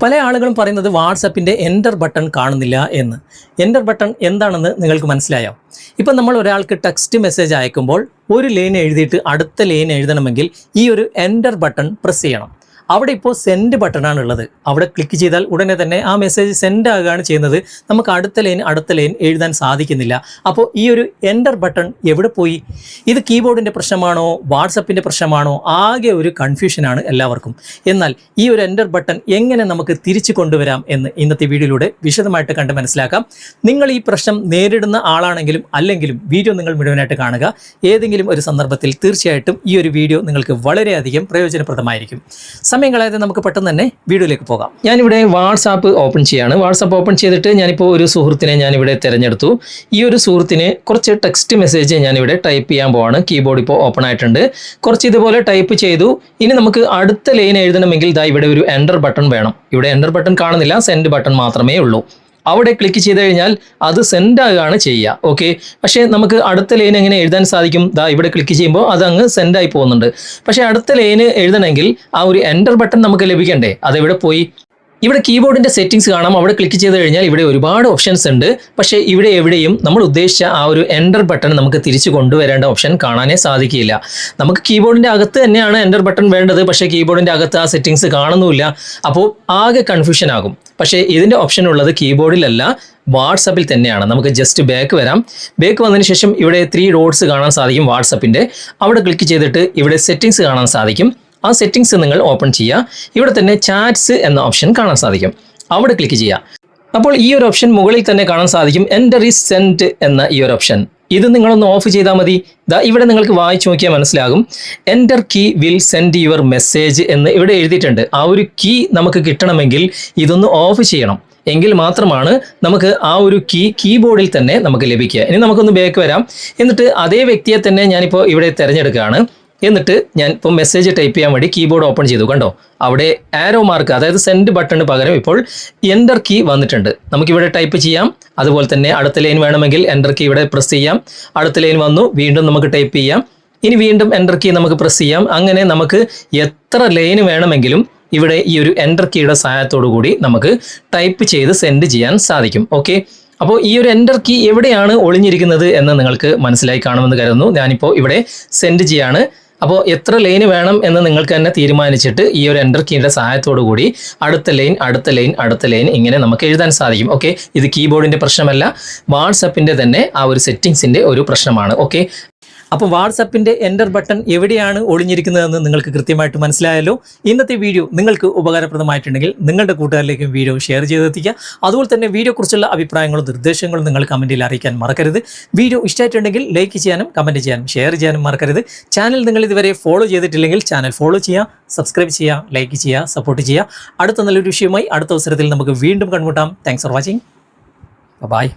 പല ആളുകളും പറയുന്നത് വാട്സപ്പിൻ്റെ എൻ്റർ ബട്ടൺ കാണുന്നില്ല എന്ന്. എൻ്റർ ബട്ടൺ എന്താണെന്ന് നിങ്ങൾക്ക് മനസ്സിലായോ? ഇപ്പം നമ്മൾ ഒരാൾക്ക് ടെക്സ്റ്റ് മെസ്സേജ് അയക്കുമ്പോൾ ഒരു ലൈൻ എഴുതിയിട്ട് അടുത്ത ലൈൻ എഴുതണമെങ്കിൽ ഈ ഒരു എൻ്റർ ബട്ടൺ പ്രസ് ചെയ്യണം. അവിടെ ഇപ്പോൾ സെൻഡ് ബട്ടണാണ് ഉള്ളത്. അവിടെ ക്ലിക്ക് ചെയ്താൽ ഉടനെ തന്നെ ആ മെസ്സേജ് സെൻഡ് ആകുകയാണ് ചെയ്യുന്നത്. നമുക്ക് അടുത്ത ലൈൻ എഴുതാൻ സാധിക്കുന്നില്ല. അപ്പോൾ ഈ ഒരു എൻ്റർ ബട്ടൺ എവിടെ പോയി? ഇത് കീബോർഡിൻ്റെ പ്രശ്നമാണോ വാട്സപ്പിൻ്റെ പ്രശ്നമാണോ? ആകെ ഒരു കൺഫ്യൂഷനാണ് എല്ലാവർക്കും. എന്നാൽ ഈ ഒരു എൻ്റർ ബട്ടൺ എങ്ങനെ നമുക്ക് തിരിച്ചു കൊണ്ടുവരാം എന്ന് ഇന്നത്തെ വീഡിയോയിലൂടെ വിശദമായിട്ട് കണ്ട് മനസ്സിലാക്കാം. നിങ്ങൾ ഈ പ്രശ്നം നേരിടുന്ന ആളാണെങ്കിലും അല്ലെങ്കിലും വീഡിയോ നിങ്ങൾ മുഴുവനായിട്ട് കാണുക. ഏതെങ്കിലും ഒരു സന്ദർഭത്തിൽ തീർച്ചയായിട്ടും ഈ ഒരു വീഡിയോ നിങ്ങൾക്ക് വളരെയധികം പ്രയോജനപ്രദമായിരിക്കും. സമയം കളയാതെ നമുക്ക് പെട്ടെന്ന് തന്നെ വീഡിയോയിലേക്ക് പോകാം. ഞാനിവിടെ വാട്സാപ്പ് ഓപ്പൺ ചെയ്യാണ്. വാട്സാപ്പ് ഓപ്പൺ ചെയ്തിട്ട് ഞാനിപ്പോൾ ഒരു സുഹൃത്തിനെ ഞാനിവിടെ തിരഞ്ഞെടുത്തു. ഈ ഒരു സുഹൃത്തിന് കുറച്ച് ടെക്സ്റ്റ് മെസ്സേജ് ഞാനിവിടെ ടൈപ്പ് ചെയ്യാൻ പോവാണ്. കീബോർഡ് ഇപ്പോൾ ഓപ്പൺ ആയിട്ടുണ്ട്. കുറച്ച് ഇതുപോലെ ടൈപ്പ് ചെയ്തു. ഇനി നമുക്ക് അടുത്ത ലൈൻ എഴുതണമെങ്കിൽ ഇതാ ഇവിടെ ഒരു എൻ്റർ ബട്ടൺ വേണം. ഇവിടെ എൻ്റർ ബട്ടൺ കാണുന്നില്ല, സെൻഡ് ബട്ടൺ മാത്രമേ ഉള്ളൂ. അവിടെ ക്ലിക്ക് ചെയ്ത് കഴിഞ്ഞാൽ അത് സെൻഡ് ആകുകയാണ് ചെയ്യുക. ഓക്കെ, പക്ഷേ നമുക്ക് അടുത്ത ലൈൻ എങ്ങനെ എഴുതാൻ സാധിക്കും? ദാ ഇവിടെ ക്ലിക്ക് ചെയ്യുമ്പോൾ അത് അങ്ങ് സെൻഡായി പോകുന്നുണ്ട്. പക്ഷേ അടുത്ത ലൈന് എഴുതണമെങ്കിൽ ആ ഒരു എൻ്റർ ബട്ടൺ നമുക്ക് ലഭിക്കണ്ടേ? അതെവിടെ പോയി? ഇവിടെ കീബോർഡിൻ്റെ സെറ്റിംഗ്സ് കാണാം. അവിടെ ക്ലിക്ക് ചെയ്ത് കഴിഞ്ഞാൽ ഇവിടെ ഒരുപാട് ഓപ്ഷൻസ് ഉണ്ട്. പക്ഷേ ഇവിടെ എവിടെയും നമ്മൾ ഉദ്ദേശിച്ച ആ ഒരു എൻ്റർ ബട്ടൺ നമുക്ക് തിരിച്ചു കൊണ്ടുവരേണ്ട ഓപ്ഷൻ കാണാനേ സാധിക്കില്ല. നമുക്ക് കീബോർഡിൻ്റെ അകത്ത് തന്നെയാണ് എൻ്റർ ബട്ടൺ വേണ്ടത്. പക്ഷേ കീബോർഡിൻ്റെ അകത്ത് ആ സെറ്റിംഗ്സ് കാണുന്നുമില്ല. അപ്പോൾ ആകെ കൺഫ്യൂഷൻ ആകും. പക്ഷേ ഇതിൻ്റെ ഓപ്ഷൻ ഉള്ളത് കീബോർഡിലല്ല, വാട്സപ്പിൽ തന്നെയാണ്. നമുക്ക് ജസ്റ്റ് ബാക്ക് വരാം. ബാക്ക് വന്നതിന് ശേഷം ഇവിടെ 3 ഡോട്ട്സ് കാണാൻ സാധിക്കും വാട്സപ്പിൻ്റെ. അവിടെ ക്ലിക്ക് ചെയ്തിട്ട് ഇവിടെ സെറ്റിംഗ്സ് കാണാൻ സാധിക്കും. ആ സെറ്റിംഗ്സ് നിങ്ങൾ ഓപ്പൺ ചെയ്യുക. ഇവിടെ തന്നെ ചാറ്റ്സ് എന്ന ഓപ്ഷൻ കാണാൻ സാധിക്കും. അവിടെ ക്ലിക്ക് ചെയ്യുക. അപ്പോൾ ഈ ഒരു ഓപ്ഷൻ മുകളിൽ തന്നെ കാണാൻ സാധിക്കും, എൻ്റർ ഈസ് സെൻഡ് എന്ന ഈ ഒരു ഓപ്ഷൻ. ഇത് നിങ്ങളൊന്ന് ഓഫ് ചെയ്താൽ മതി. ഇവിടെ നിങ്ങൾക്ക് വായിച്ചു നോക്കിയാൽ മനസ്സിലാകും, enter key will send your message എന്ന് ഇവിടെ എഴുതിയിട്ടുണ്ട്. ആ ഒരു കീ നമുക്ക് കിട്ടണമെങ്കിൽ ഇതൊന്ന് ഓഫ് ചെയ്യണം. എങ്കിൽ മാത്രമാണ് നമുക്ക് ആ ഒരു കീബോർഡിൽ തന്നെ നമുക്ക് ലഭിക്കുക. ഇനി നമുക്കൊന്ന് ബാക്ക് വരാം. എന്നിട്ട് അതേ വ്യക്തിയെ തന്നെ ഞാനിപ്പോൾ ഇവിടെ തിരഞ്ഞെടുക്കുകയാണ്. എന്നിട്ട് ഞാൻ ഇപ്പോൾ മെസ്സേജ് ടൈപ്പ് ചെയ്യാൻ വേണ്ടി കീബോർഡ് ഓപ്പൺ ചെയ്തു. കണ്ടോ, അവിടെ ആരോ മാർക്ക്, അതായത് സെൻഡ് ബട്ടണിന് പകരം ഇപ്പോൾ എൻ്റർ കീ വന്നിട്ടുണ്ട്. നമുക്കിവിടെ ടൈപ്പ് ചെയ്യാം. അതുപോലെ തന്നെ അടുത്ത ലൈൻ വേണമെങ്കിൽ എൻ്റർ കീ ഇവിടെ പ്രസ് ചെയ്യാം. അടുത്ത ലൈൻ വന്നു, വീണ്ടും നമുക്ക് ടൈപ്പ് ചെയ്യാം. ഇനി വീണ്ടും എൻ്റർ കീ നമുക്ക് പ്രസ് ചെയ്യാം. അങ്ങനെ നമുക്ക് എത്ര ലൈൻ വേണമെങ്കിലും ഇവിടെ ഈ ഒരു എൻ്റർ കീയുടെ സഹായത്തോടു കൂടി നമുക്ക് ടൈപ്പ് ചെയ്ത് സെൻഡ് ചെയ്യാൻ സാധിക്കും. ഓക്കെ, അപ്പോൾ ഈ ഒരു എൻ്റർ കീ എവിടെയാണ് ഒളിഞ്ഞിരിക്കുന്നത് എന്ന് നിങ്ങൾക്ക് മനസ്സിലായി കാണുമെന്ന് കരുതുന്നു. ഞാനിപ്പോൾ ഇവിടെ സെൻഡ് ചെയ്യാണ്. അപ്പോൾ എത്ര ലൈന് വേണം എന്ന് നിങ്ങൾക്ക് തന്നെ തീരുമാനിച്ചിട്ട് ഈ ഒരു എൻ്റർ കീയുടെ സഹായത്തോടു കൂടി അടുത്ത ലൈൻ ഇങ്ങനെ നമുക്ക് എഴുതാൻ സാധിക്കും. ഓക്കെ, ഇത് കീബോർഡിൻ്റെ പ്രശ്നമല്ല, വാട്സപ്പിൻ്റെ തന്നെ ആ ഒരു സെറ്റിംഗ്സിൻ്റെ ഒരു പ്രശ്നമാണ്. ഓക്കെ, അപ്പോൾ വാട്സപ്പിൻ്റെ എൻ്റർ ബട്ടൺ എവിടെയാണ് ഒളിഞ്ഞിരിക്കുന്നതെന്ന് നിങ്ങൾക്ക് കൃത്യമായിട്ട് മനസ്സിലായല്ലോ. ഇന്നത്തെ വീഡിയോ നിങ്ങൾക്ക് ഉപകാരപ്രദമായിട്ടുണ്ടെങ്കിൽ നിങ്ങളുടെ കൂട്ടുകാരിലേക്കും വീഡിയോ ഷെയർ ചെയ്തെത്തിക്കുക. അതുപോലെ തന്നെ വീഡിയോയെക്കുറിച്ചുള്ള അഭിപ്രായങ്ങളും നിർദ്ദേശങ്ങളും നിങ്ങൾ കമൻറ്റിൽ അറിയിക്കാൻ മറക്കരുത്. വീഡിയോ ഇഷ്ടമായിട്ടുണ്ടെങ്കിൽ ലൈക്ക് ചെയ്യാനും കമൻറ്റ് ചെയ്യാനും ഷെയർ ചെയ്യാനും മറക്കരുത്. ചാനൽ നിങ്ങൾ ഇതുവരെ ഫോളോ ചെയ്തിട്ടില്ലെങ്കിൽ ചാനൽ ഫോളോ ചെയ്യുക, സബ്സ്ക്രൈബ് ചെയ്യുക, ലൈക്ക് ചെയ്യുക, സപ്പോർട്ട് ചെയ്യുക. അടുത്ത നല്ലൊരു വിഷയവുമായി അടുത്ത അവസരത്തിൽ നമുക്ക് വീണ്ടും കണ്ടുമുട്ടാം. Thanks for watching. ബൈ.